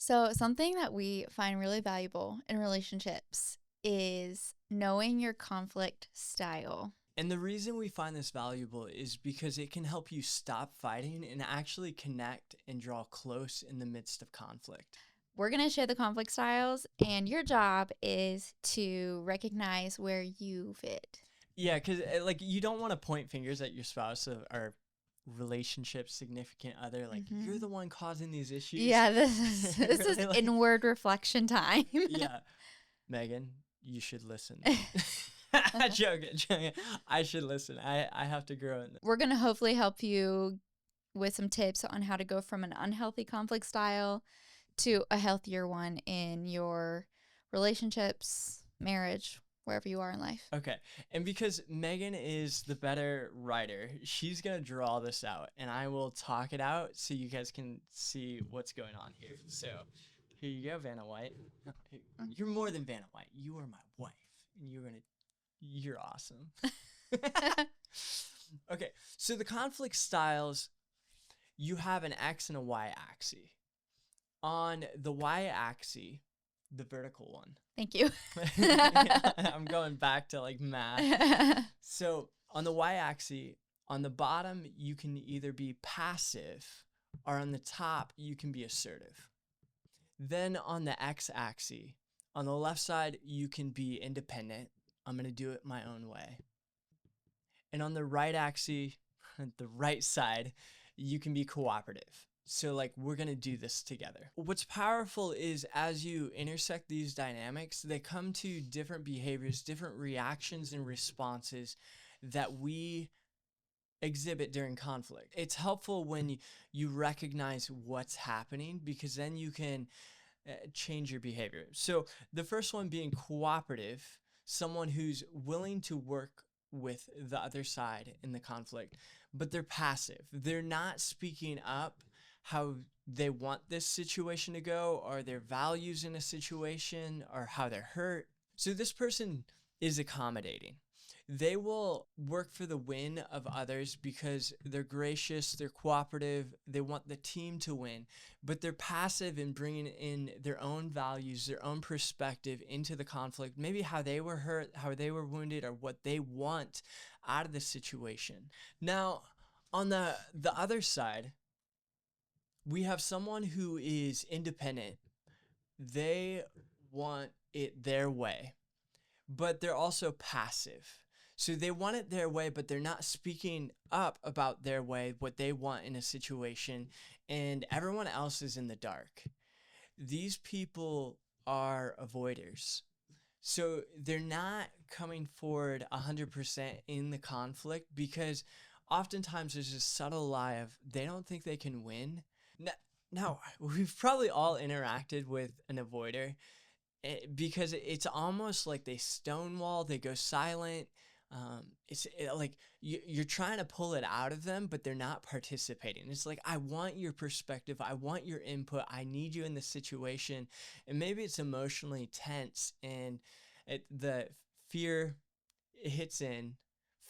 So, something that we find really valuable in relationships is knowing your conflict style. And the reason we find this valuable is because it can help you stop fighting and actually connect and draw close in the midst of conflict. We're going to share the conflict styles, and your job is to recognize where you fit. Yeah, because you don't want to point fingers at your spouse or relationship significant other. Like, you're the one causing these issues. Yeah, this is Like, inward reflection time. yeah. Megan, you should listen. Joking. I should listen. I have to grow in this. We're going to hopefully help you with some tips on how to go from an unhealthy conflict style to a healthier one in your relationships, marriage, wherever you are in life. Okay. And because Megan is the better writer, she's going to draw this out and I will talk it out so you guys can see what's going on here. So here you go, Vanna White. You're more than Vanna White. You are my wife. And you're awesome. Okay. So the conflict styles, you have an X and a Y axis. On the Y axis, the vertical one. Thank you. I'm going back to like math. So on the Y-axis, on the bottom, you can either be passive or on the top, you can be assertive. Then on the X-axis, on the left side, you can be independent. I'm going to do it my own way. And on the right axis, the right side, you can be cooperative. So like, we're going to do this together. What's powerful is as you intersect these dynamics, they come to different behaviors, different reactions and responses that we exhibit during conflict. It's helpful when you recognize what's happening because then you can change your behavior. So the first one being cooperative, someone who's willing to work with the other side in the conflict, but they're passive. They're not speaking up how they want this situation to go or their values in a situation or how they're hurt. So this person is accommodating. They will work for the win of others because they're gracious, they're cooperative, they want the team to win, but they're passive in bringing in their own values, their own perspective into the conflict, maybe how they were hurt, how they were wounded, or what they want out of the situation. Now, on the other side, we have someone who is independent. They want it their way, but they're also passive. So they want it their way, but they're not speaking up about their way, what they want in a situation, and everyone else is in the dark. These people are avoiders. So they're not coming forward 100% in the conflict because oftentimes there's this subtle lie of they don't think they can win. Now, we've probably all interacted with an avoider because it's almost like they stonewall, they go silent. Like you're trying to pull it out of them, but they're not participating. It's like, I want your perspective. I want your input. I need you in the situation. And maybe it's emotionally tense and the fear hits in,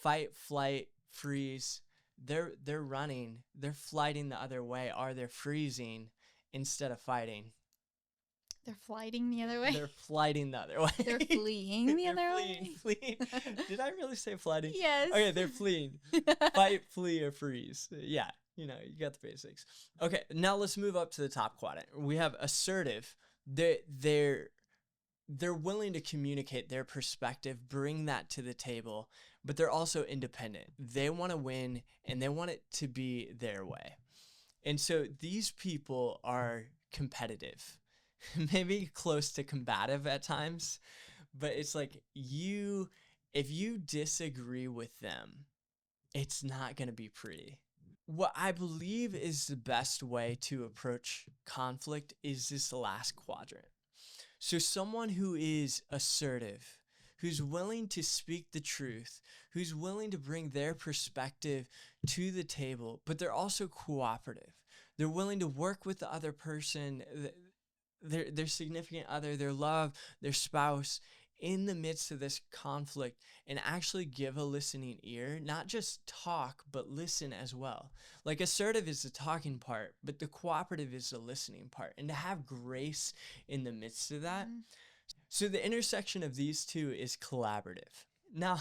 fight, flight, freeze. They're running, they're flighting the other way, or they're freezing instead of fighting. They're flighting the other way. They're flighting the other way. They're fleeing the other way. Fleeing. Did I really say flighting? Yes. Okay, they're fleeing. Fight, flee, or freeze. Yeah, you got the basics. Okay, now let's move up to the top quadrant. We have assertive. They're willing to communicate their perspective, bring that to the table, but they're also independent. They want to win and they want it to be their way. And so these people are competitive, maybe close to combative at times, but it's like if you disagree with them, it's not going to be pretty. What I believe is the best way to approach conflict is this last quadrant. So someone who is assertive, who's willing to speak the truth, who's willing to bring their perspective to the table, but they're also cooperative. They're willing to work with the other person, their significant other, their love, their spouse, in the midst of this conflict and actually give a listening ear, not just talk, but listen as well. Like assertive is the talking part, but the cooperative is the listening part. And to have grace in the midst of that. Mm-hmm. So the intersection of these two is collaborative. Now,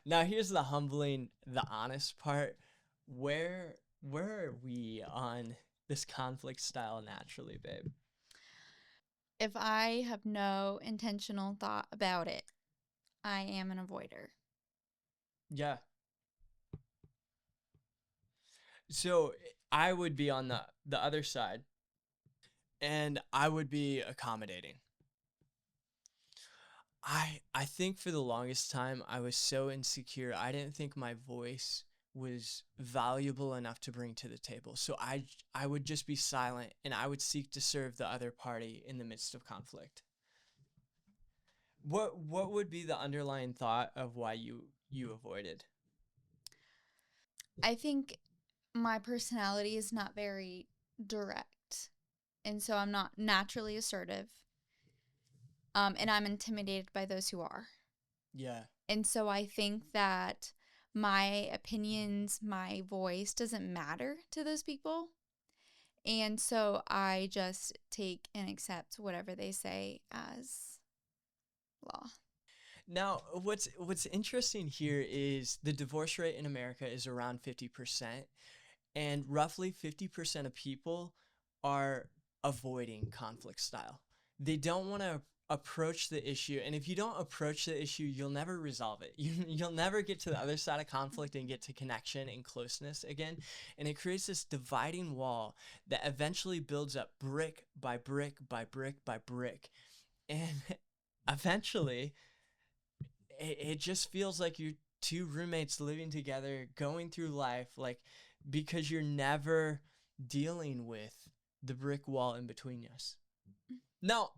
now here's the humbling, the honest part. Where are we on this conflict style naturally, babe? If I have no intentional thought about it, I am an avoider. Yeah. So I would be on the other side, and I would be accommodating. I think for the longest time I was so insecure. I didn't think my voice was valuable enough to bring to the table. So I would just be silent and I would seek to serve the other party in the midst of conflict. What would be the underlying thought of why you avoided? I think my personality is not very direct. And so I'm not naturally assertive. And I'm intimidated by those who are. Yeah. And so I think that my opinions, my voice doesn't matter to those people. And so I just take and accept whatever they say as law. Now, what's interesting here is the divorce rate in America is around 50%, and roughly 50% of people are avoiding conflict style. They don't want to approach the issue, and if you don't approach the issue, you'll never resolve it. You'll never get to the other side of conflict and get to connection and closeness again, and it creates this dividing wall that eventually builds up brick by brick by brick by brick, and eventually it just feels like you're two roommates living together, going through life, like because you're never dealing with the brick wall in between us. Now,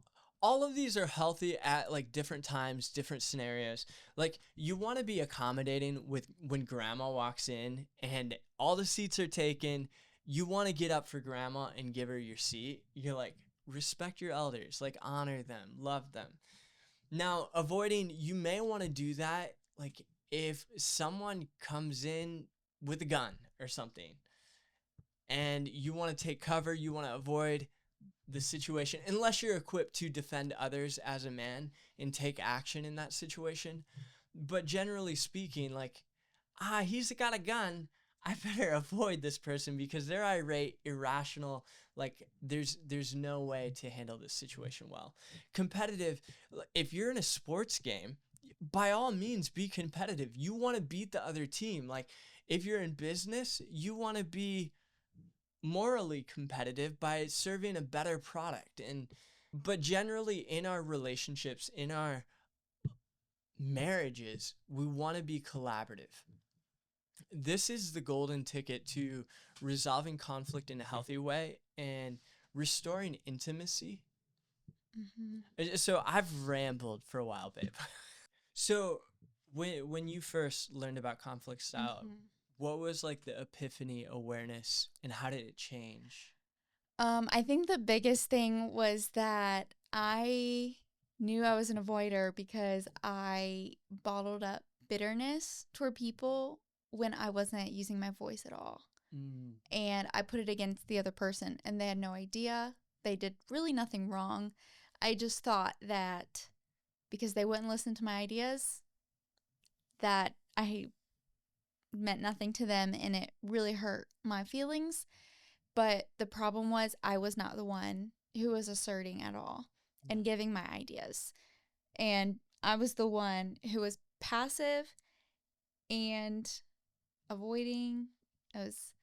all of these are healthy at like different times, different scenarios. Like you want to be accommodating with when grandma walks in and all the seats are taken. You want to get up for grandma and give her your seat. You're like, respect your elders, like honor them, love them. Now, avoiding, you may want to do that like if someone comes in with a gun or something and you want to take cover, you want to avoid the situation, unless you're equipped to defend others as a man and take action in that situation. But generally speaking, like, he's got a gun. I better avoid this person because they're irate, irrational. Like, there's no way to handle this situation well. Competitive. If you're in a sports game, by all means, be competitive. You want to beat the other team. Like, if you're in business, you want to be morally competitive by serving a better product. And but generally in our relationships, in our marriages, we want to be collaborative. This is the golden ticket to resolving conflict in a healthy way and restoring intimacy. So I've rambled for a while, babe. So when you first learned about conflict style, what was like the epiphany awareness and how did it change? I think the biggest thing was that I knew I was an avoider because I bottled up bitterness toward people when I wasn't using my voice at all. Mm. And I put it against the other person, and they had no idea. They did really nothing wrong. I just thought that because they wouldn't listen to my ideas, that I meant nothing to them, and it really hurt my feelings. But the problem was I was not the one who was asserting at all and giving my ideas. And I was the one who was passive and avoiding. I was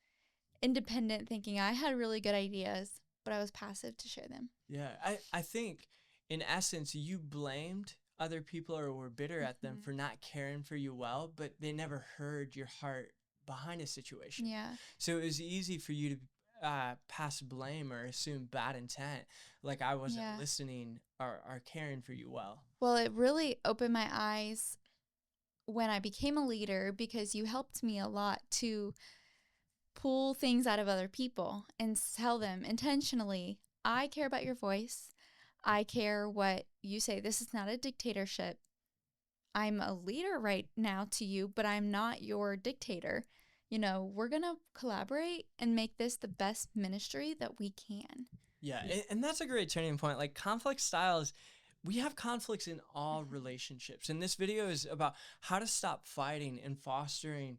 independent, thinking I had really good ideas, but I was passive to share them. Yeah, I think in essence you blamed other people or were bitter at them for not caring for you well, but they never heard your heart behind a situation. Yeah. So it was easy for you to pass blame or assume bad intent, like I wasn't listening or caring for you well. Well, it really opened my eyes when I became a leader because you helped me a lot to pull things out of other people and tell them intentionally, I care about your voice. I care what you say. This is not a dictatorship. I'm a leader right now to you, but I'm not your dictator. We're going to collaborate and make this the best ministry that we can. Yeah, and that's a great turning point. Like conflict styles, we have conflicts in all relationships. And this video is about how to stop fighting and fostering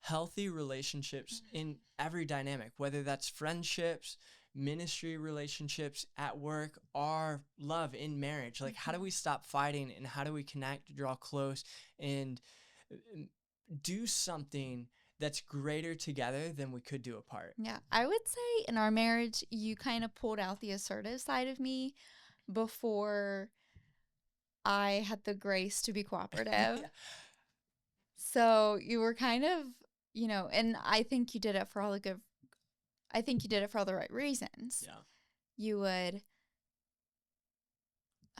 healthy relationships in every dynamic, whether that's friendships, ministry relationships, at work, or love in marriage. Like, how do we stop fighting and how do we connect, draw close, and do something that's greater together than we could do apart? Yeah, I would say in our marriage, you kind of pulled out the assertive side of me before I had the grace to be cooperative. Yeah. So you were kind of, and I think you did it for all the right reasons. Yeah. You would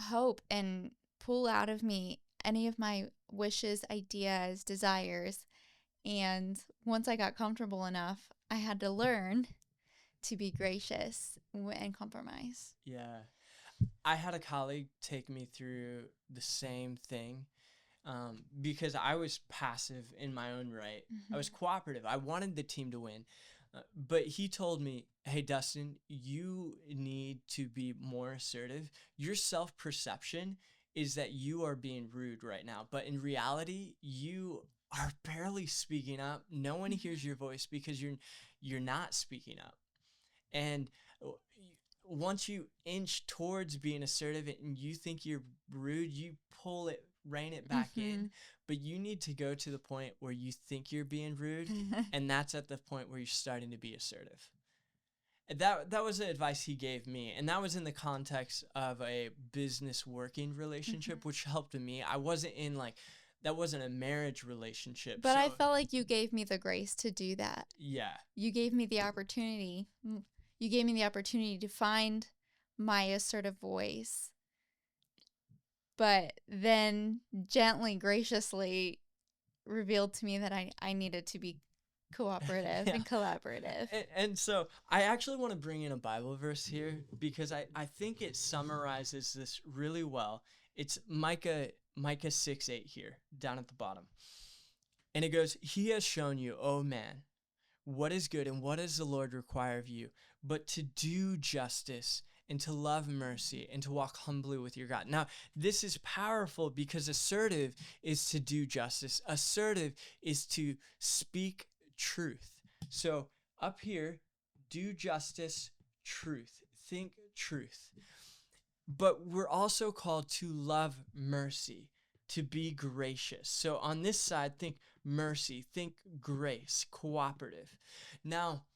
hope and pull out of me any of my wishes, ideas, desires. And once I got comfortable enough, I had to learn to be gracious and compromise. Yeah. I had a colleague take me through the same thing because I was passive in my own right. I was cooperative. I wanted the team to win. But he told me, hey, Dustin, you need to be more assertive. Your self-perception is that you are being rude right now. But in reality, you are barely speaking up. No one hears your voice because you're not speaking up. And once you inch towards being assertive and you think you're rude, you rein it back in. But you need to go to the point where you think you're being rude, and that's at the point where you're starting to be assertive. That was the advice he gave me, and that was in the context of a business working relationship, which helped me. I wasn't in that wasn't a marriage relationship. But I felt like you gave me the grace to do that. Yeah. You gave me the opportunity. You gave me the opportunity to find my assertive voice, but then gently, graciously revealed to me that I needed to be cooperative and collaborative. And so I actually want to bring in a Bible verse here because I think it summarizes this really well. It's Micah 6:8 here, down at the bottom. And it goes, "He has shown you, O man, what is good and what does the Lord require of you, but to do justice and to love mercy and to walk humbly with your God." Now, this is powerful because assertive is to do justice. Assertive is to speak truth. So up here, do justice, truth. Think truth. But we're also called to love mercy, to be gracious. So on this side, think mercy, think grace, cooperative. Now,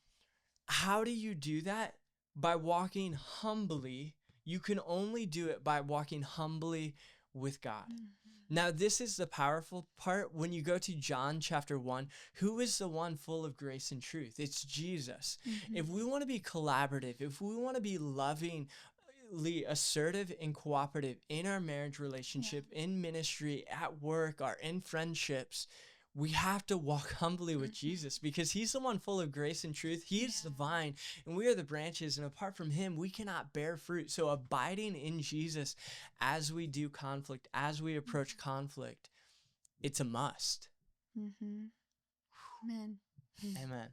how do you do that? By walking humbly. You can only do it by walking humbly with God. Now, this is the powerful part. When you go to John chapter 1, who is the one full of grace and truth? It's Jesus. If we want to be collaborative, if we want to be lovingly assertive and cooperative in our marriage relationship, in ministry, at work, or in friendships, we have to walk humbly with Jesus because he's the one full of grace and truth. He is the vine and we are the branches. And apart from him, we cannot bear fruit. So abiding in Jesus as we do conflict, as we approach conflict, it's a must. Amen. Amen.